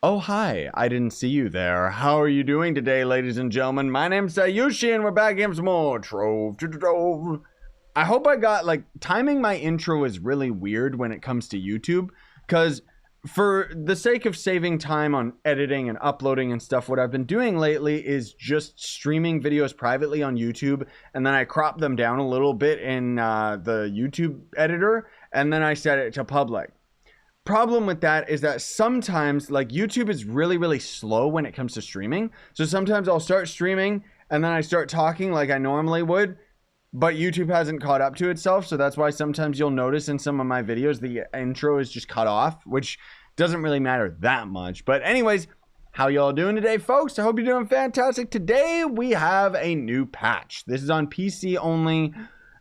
Oh, hi. I didn't see you there. How are you doing today, ladies and gentlemen? My name's Scyushi, and we're back again for some more Trove. I hope I got, timing my intro is really weird when it comes to YouTube, because for the sake of saving time on editing and uploading and stuff, what I've been doing lately is just streaming videos privately on YouTube, and then I crop them down a little bit in the YouTube editor, and then I set it to public. Problem with that is that sometimes, YouTube is really slow when it comes to streaming. So sometimes I'll start streaming and then I start talking like I normally would, but YouTube hasn't caught up to itself. So that's why sometimes you'll notice in some of my videos the intro is just cut off, which doesn't really matter that much. But anyways, how y'all doing today, folks? I hope you're doing fantastic. Today we have a new patch. This is on PC only.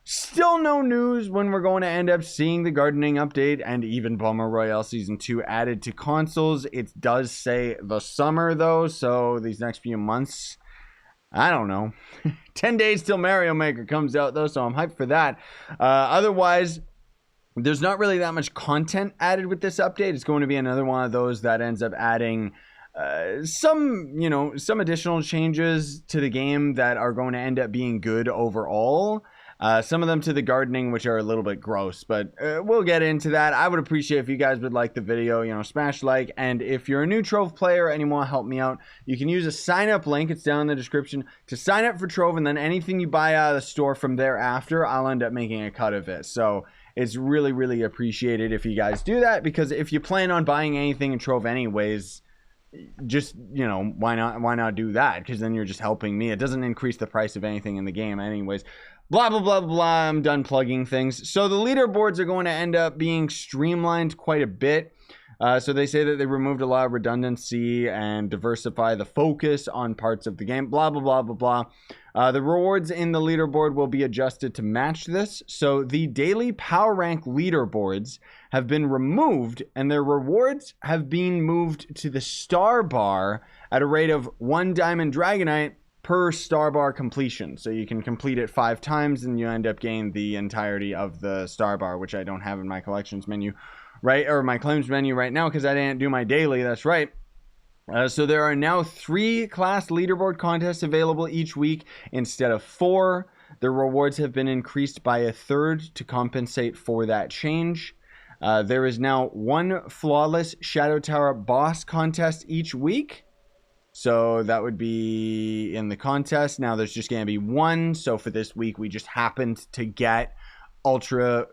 Still no news when we're going to end up seeing the gardening update and even Bomber Royale Season 2 added to consoles. It does say the summer though, so these next few months, I don't know. 10 days till Mario Maker comes out though, so I'm hyped for that. Otherwise, there's not really that much content added with this update. It's going to be another one of those that ends up adding some additional changes to the game that are going to end up being good overall. Some of them to the gardening, which are a little bit gross, but we'll get into that. I would appreciate if you guys would like the video, smash like, and if you're a new Trove player and you want to help me out, you can use a sign up link, it's down in the description, to sign up for Trove, and then anything you buy out of the store from thereafter, I'll end up making a cut of it. So it's really appreciated if you guys do that, because if you plan on buying anything in Trove anyways, just why not do that, because then you're just helping me. It doesn't increase the price of anything in the game anyways. Blah blah blah. I'm done plugging things. So the leaderboards are going to end up being streamlined quite a bit. So they say that they removed a lot of redundancy and diversify the focus on parts of the game. Blah blah blah. The rewards in the leaderboard will be adjusted to match this. So the daily power rank leaderboards have been removed, and their rewards have been moved to the star bar at a rate of 1 diamond dragonite per star bar completion. So you can complete it 5 times and you end up getting the entirety of the star bar, which I don't have in my collections menu, right? Or my claims menu right now, because I didn't do my daily. That's right. So there are now 3 class leaderboard contests available each week instead of 4. The rewards have been increased by 1/3 to compensate for that change. There is now 1 flawless Shadow Tower boss contest each week. So that would be in the contest. Now there's just going to be 1. So for this week, we just happened to get Ultra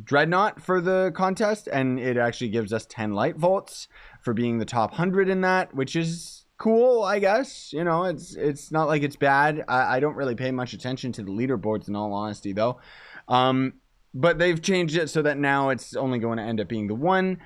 Dreadnought for the contest. And it actually gives us 10 light volts for being the top 100 in that, which is cool, I guess. It's not like it's bad. I don't really pay much attention to the leaderboards in all honesty, though. But they've changed it so that now it's only going to end up being the 1.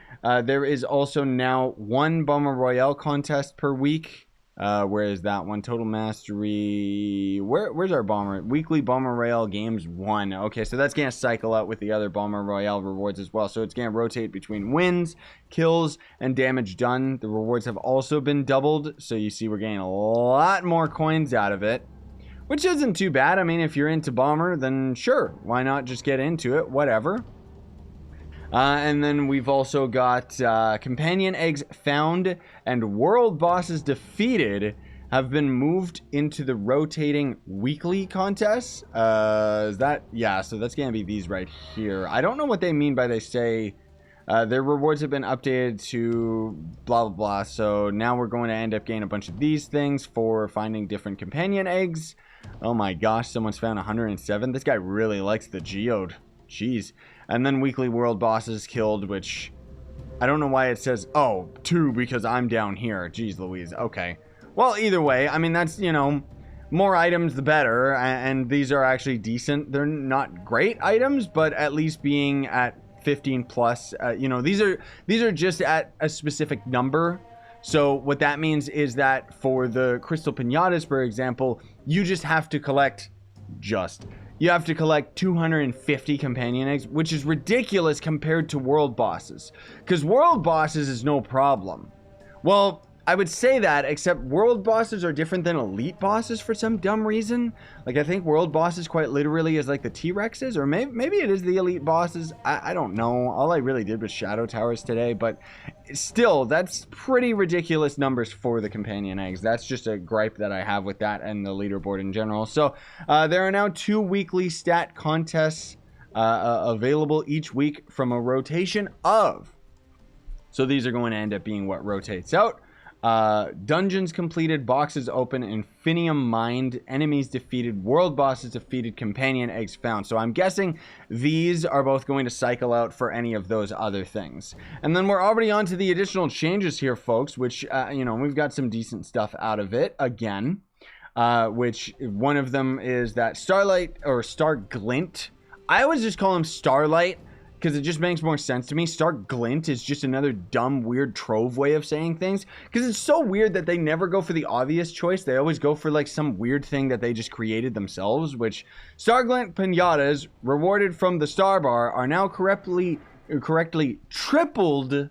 There is also now 1 Bomber Royale contest per week. Where is that one? Total Mastery. Where's our Bomber? Weekly Bomber Royale Games 1. Okay, so that's going to cycle out with the other Bomber Royale rewards as well. So it's going to rotate between wins, kills, and damage done. The rewards have also been doubled. So you see we're getting a lot more coins out of it, which isn't too bad. I mean, if you're into Bomber, then sure, why not just get into it? Whatever. And then we've also got companion eggs found and world bosses defeated have been moved into the rotating weekly contests. Is that? Yeah, so that's going to be these right here. I don't know what they mean by they say their rewards have been updated to blah, blah, blah. So now we're going to end up getting a bunch of these things for finding different companion eggs. Oh my gosh, someone's found 107. This guy really likes the geode. Jeez. And then weekly world bosses killed, which I don't know why it says, oh, 2 because I'm down here. Jeez Louise. Okay. Well, either way, I mean, that's, more items the better. And these are actually decent. They're not great items, but at least being at 15 plus, these are just at a specific number. So what that means is that for the crystal pinatas, for example, you just have to collect you have to collect 250 companion eggs, which is ridiculous compared to world bosses. Because world bosses is no problem. Well, I would say that, except world bosses are different than elite bosses for some dumb reason. Like, I think world bosses quite literally is like the T-Rexes, or maybe it is the elite bosses. I don't know. All I really did was Shadow Towers today, but still, that's pretty ridiculous numbers for the companion eggs. That's just a gripe that I have with that and the leaderboard in general. So, there are now 2 weekly stat contests available each week from a rotation of. So these are going to end up being what rotates out. Dungeons completed, boxes open, infinium mined, enemies defeated, world bosses defeated, companion eggs found. So I'm guessing these are both going to cycle out for any of those other things. And then we're already on to the additional changes here, folks, which, you know, we've got some decent stuff out of it again. Which one of them is that Starlight or Star Glint. I always just call him Starlight, because it just makes more sense to me. Star Glint is just another dumb, weird Trove way of saying things. Because it's so weird that they never go for the obvious choice. They always go for like some weird thing that they just created themselves. Which Star Glint pinatas rewarded from the Star Bar are now correctly tripled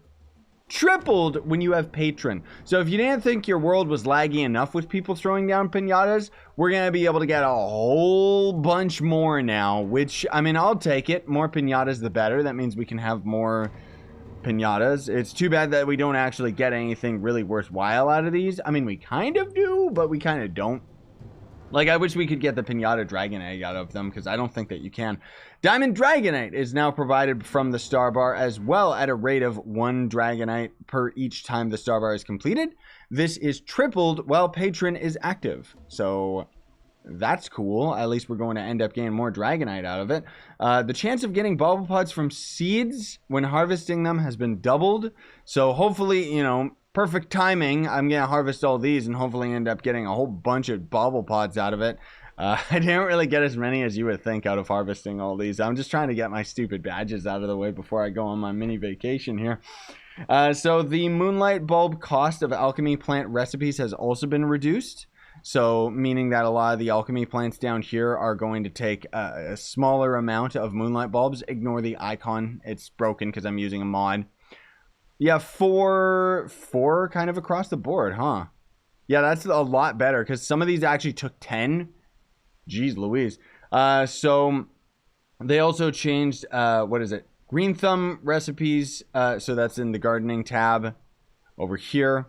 when you have patron. So if you didn't think your world was laggy enough with people throwing down pinatas, we're gonna be able to get a whole bunch more now, which, I mean, I'll take it. More pinatas the better. That means we can have more pinatas. It's too bad that we don't actually get anything really worthwhile out of these. I mean, we kind of do, but we kind of don't. Like, I wish we could get the Pinata Dragon Egg out of them, because I don't think that you can. Diamond Dragonite is now provided from the Star Bar as well at a rate of 1 Dragonite per each time the Star Bar is completed. This is tripled while Patron is active. So that's cool. At least we're going to end up getting more Dragonite out of it. The chance of getting Bauble Pods from seeds when harvesting them has been doubled. So hopefully, you know, perfect timing. I'm going to harvest all these and hopefully end up getting a whole bunch of Bauble Pods out of it. I didn't really get as many as you would think out of harvesting all these. I'm just trying to get my stupid badges out of the way before I go on my mini vacation here. So the Moonlight Bulb cost of alchemy plant recipes has also been reduced. So meaning that a lot of the alchemy plants down here are going to take a smaller amount of Moonlight Bulbs. Ignore the icon. It's broken because I'm using a mod. Yeah, four kind of across the board, huh? Yeah, that's a lot better because some of these actually took 10. Jeez Louise. So they also changed, what is it? Green Thumb recipes. So that's in the gardening tab over here.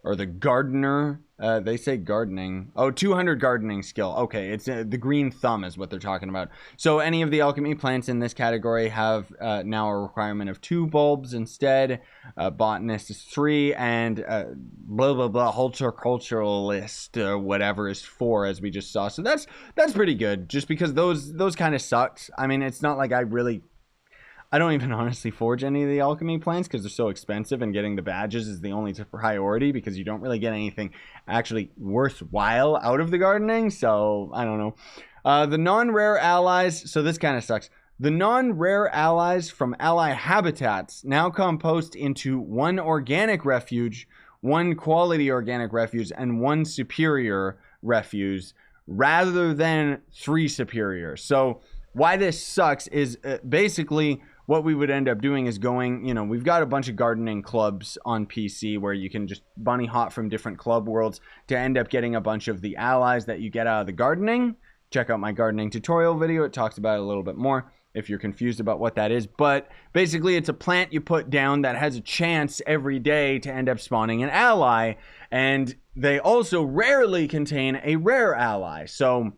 Or the gardener. They say gardening. Oh, 200 gardening skill. Okay, it's the green thumb is what they're talking about. So any of the alchemy plants in this category have now a requirement of 2 bulbs instead. Botanist is 3, and blah blah blah horticulturalist or whatever is 4, as we just saw. So that's pretty good. Just because those kind of sucked. I mean, it's not like I don't even honestly forge any of the alchemy plants because they're so expensive, and getting the badges is the only priority because you don't really get anything actually worthwhile out of the gardening. So I don't know. The non-rare allies. So this kind of sucks. The non-rare allies from ally habitats now compost into 1 organic refuge, 1 quality organic refuge, and 1 superior refuge rather than 3 superior. So why this sucks is basically what we would end up doing is going, you know, we've got a bunch of gardening clubs on PC where you can just bunny hop from different club worlds to end up getting a bunch of the allies that you get out of the gardening. Check out my gardening tutorial video. It talks about it a little bit more if you're confused about what that is. But basically, it's a plant you put down that has a chance every day to end up spawning an ally. And they also rarely contain a rare ally. So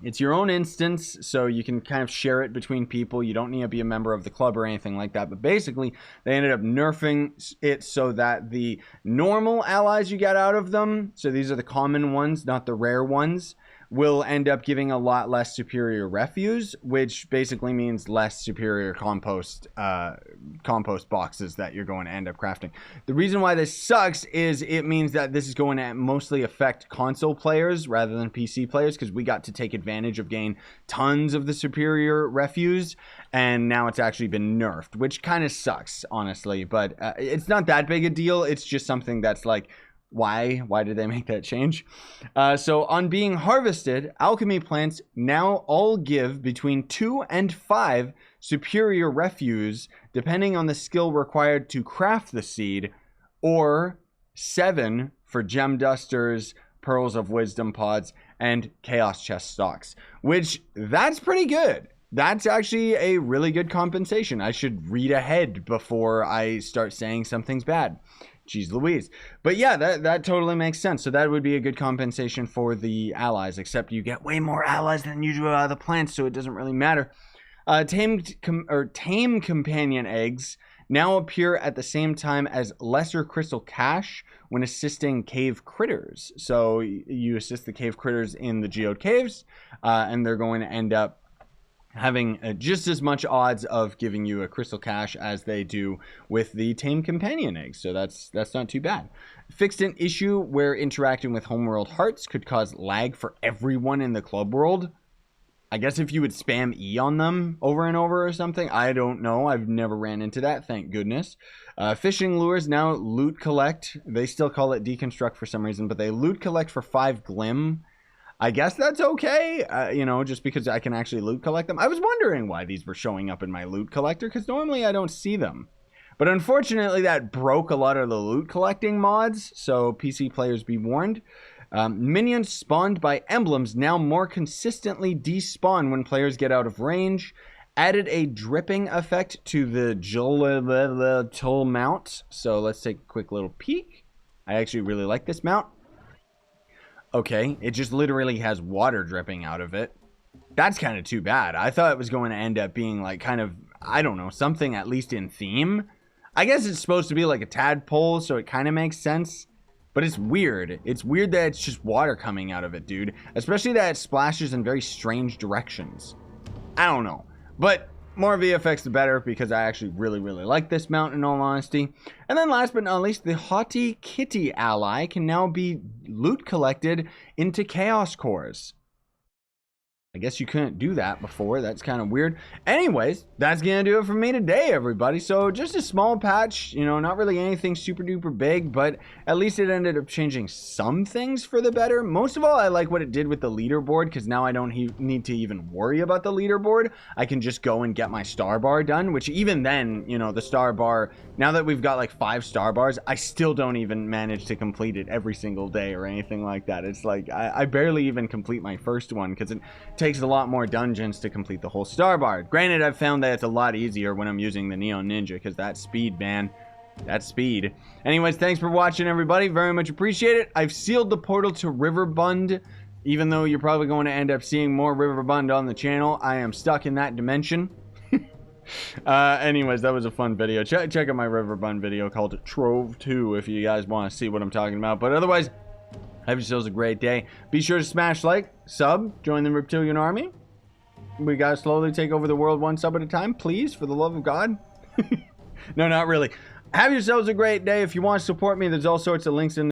it's your own instance, so you can kind of share it between people. You don't need to be a member of the club or anything like that. But basically, they ended up nerfing it so that the normal allies you get out of them, so these are the common ones, not the rare ones, will end up giving a lot less superior refuse, which basically means less superior compost boxes that you're going to end up crafting. The reason why this sucks is it means that this is going to mostly affect console players rather than PC players, because we got to take advantage of getting tons of the superior refuse, and now it's actually been nerfed, which kind of sucks, honestly. But it's not that big a deal. It's just something that's like, why did they make that change? So on being harvested, alchemy plants now all give between 2 and 5 superior refuse, depending on the skill required to craft the seed, or 7 for gem dusters, pearls of wisdom pods, and chaos chest stocks, which that's pretty good. That's actually a really good compensation. I should read ahead before I start saying something's bad. Jeez Louise. But yeah, that totally makes sense. So that would be a good compensation for the allies, except you get way more allies than you do out of the plants, so it doesn't really matter. Tame companion eggs now appear at the same time as lesser crystal cache when assisting cave critters. So you assist the cave critters in the geode caves, and they're going to end up having just as much odds of giving you a crystal cache as they do with the tame companion eggs. So that's not too bad. Fixed an issue where interacting with homeworld hearts could cause lag for everyone in the club world. I guess if you would spam E on them over and over or something. I don't know. I've never ran into that, thank goodness. Fishing lures now loot collect. They still call it deconstruct for some reason, but they loot collect for 5 glim. I guess that's okay, you know, just because I can actually loot collect them. I was wondering why these were showing up in my loot collector, because normally I don't see them. But unfortunately, that broke a lot of the loot collecting mods, so PC players be warned. Minions spawned by emblems now more consistently despawn when players get out of range. Added a dripping effect to the Toll mount. So let's take a quick little peek. I actually really like this mount. Okay, it just literally has water dripping out of it. That's kind of too bad. I thought it was going to end up being like kind of, I don't know, something at least in theme. I guess it's supposed to be like a tadpole, so it kind of makes sense. But it's weird. It's weird that it's just water coming out of it, dude. Especially that it splashes in very strange directions. I don't know. But more VFX the better, because I actually really like this mount in all honesty. And then last but not least, the Haughty Kitty ally can now be loot collected into chaos cores. I guess you couldn't do that before. That's kind of weird. Anyways, that's gonna do it for me today, everybody. So just a small patch, you know, not really anything super duper big, but at least it ended up changing some things for the better. Most of all, I like what it did with the leaderboard, because now I don't need to even worry about the leaderboard. I can just go and get my star bar done, which even then, you know, the star bar, now that we've got like 5 star bars, I still don't even manage to complete it every single day or anything like that. It's like I barely even complete my first one, because it takes a lot more dungeons to complete the whole star bar. Granted, I've found that it's a lot easier when I'm using the Neon Ninja, because that speed, man, that speed. Anyways, thanks for watching, everybody. Very much appreciate it. I've sealed the portal to Riverbund, even though you're probably going to end up seeing more Riverbund on the channel. I am stuck in that dimension. Anyways, that was a fun video. Check out my Riverbund video called Trove 2 if you guys want to see what I'm talking about. But otherwise, have yourselves a great day. Be sure to smash like, sub, join the Reptilian Army. We gotta slowly take over the world 1 sub at a time, please, for the love of God. No, not really. Have yourselves a great day. If you want to support me, there's all sorts of links in